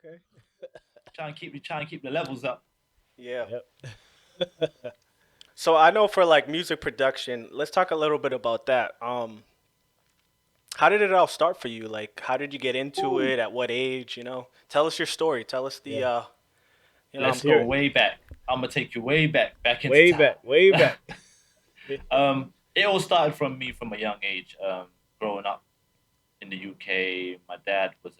Okay. Trying to keep the levels up. Yeah. Yep. So I know for like music production, let's talk a little bit about that. How did it all start for you? Like, how did you get into Ooh. it? At what age? Tell us your story. Tell us the, Yeah. Let's Let's I'm hear go it. way back. I'm gonna take you back into Way time. back. Way back. It all started from me from a young age. Growing up in the UK, my dad was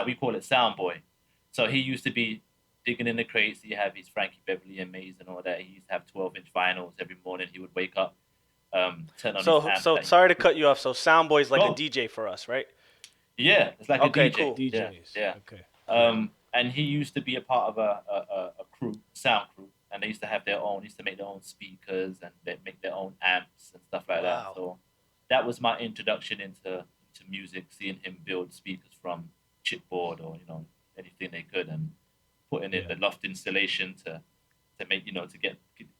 we call it sound boy. So he used to be digging in the crates. He have his Frankie Beverly and Maze and all that. He used to have 12-inch vinyls every morning. He would wake up, turn on his so amp so that he sorry to cut you off. So Soundboy's like a go. DJ for us, right? Yeah, it's like a Okay, DJ. cool. Yeah, DJs. yeah. Okay. Yeah. And he used to be a part of a crew, sound crew, and they used to have their own, used to make their own speakers and they make their own amps and stuff like that. Wow. So that was my introduction into music, seeing him build speakers from chipboard or anything they could, and putting in Yeah. the loft installation to make to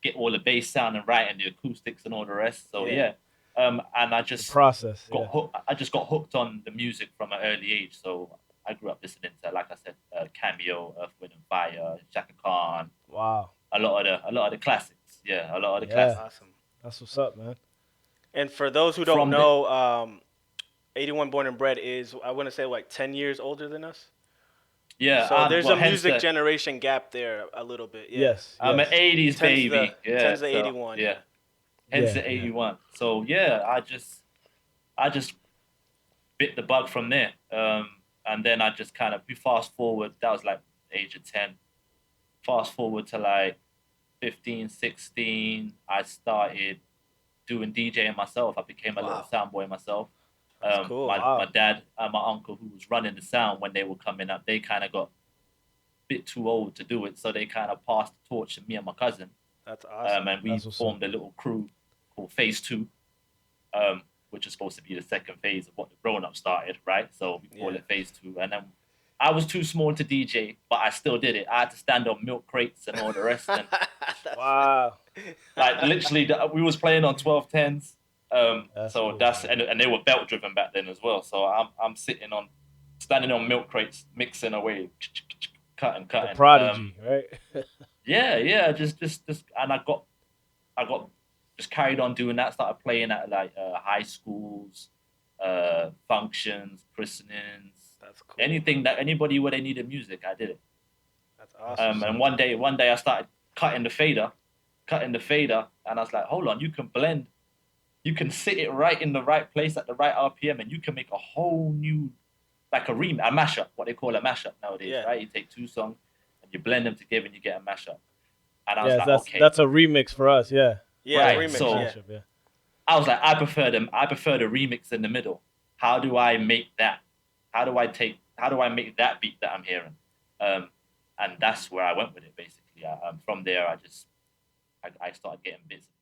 get all the bass sounding right and the acoustics and all the rest. So Yeah. yeah, and The process. Yeah. I just got hooked on the music from an early age. So I grew up listening to, like I said, Cameo, Earth, Wind and Fire, Shaka Khan, Wow. a lot of the classics. Yeah, a lot of the Yeah. classics. Awesome. That's what's up, man. And for those who don't From the know, 81 Born and Bred is, I want to say, like 10 years older than us. yeah, So there's well, a hence music the generation gap there a little bit. Yeah. Yes. I'm an Yes. '80s Tens the baby. Yeah, tens the so 81. yeah, Yeah. hence Yeah. the Yeah. '81. So yeah, I just bit the bug from there. And then I just kind of, we fast forward. That was like the age of 10. Fast forward to like 15, 16, I started doing DJing myself. I became a little Wow. sound boy myself. That's cool. My Wow. dad and my uncle who was running the sound when they were coming up, they kind of got a bit too old to do it, so they kind of passed the torch to me and my cousin, That's awesome. and we That's what's up. formed a little crew called Phase Two, um, which is supposed to be the second phase of what the grown up started, right? So we call Yeah. it Phase Two, and then I was too small to DJ, but I still did it. I had to stand on milk crates and all the rest, and That's Wow. like literally, we was playing on 1210s. That's So cool, that's man. and they were belt driven back then as well. So I'm sitting on, standing on milk crates, mixing away, cutting, The cutting. prodigy, right? Yeah, yeah, just, and I got just carried on doing that. Started playing at like high schools, functions, christenings, That's cool. anything that anybody where they needed music, I did it. That's That's awesome. what's And up. one day I started cutting the fader, cutting the fader, and I was like, hold on, you can blend, you can sit it right in the right place at the right RPM, and you can make a whole new, like a mashup, what they call a mashup nowadays, Yeah. right? You take two songs and you blend them together and you get a mashup. And I was Yes, like, that's okay, that's a remix for us. Yeah. Yeah. right. The Remix. So Yeah. mashup. Yeah. I was like, I prefer the remix in the middle. How do I make that? How do I make that beat that I'm hearing? Um, and that's where I went with it basically. From there, I started getting bits and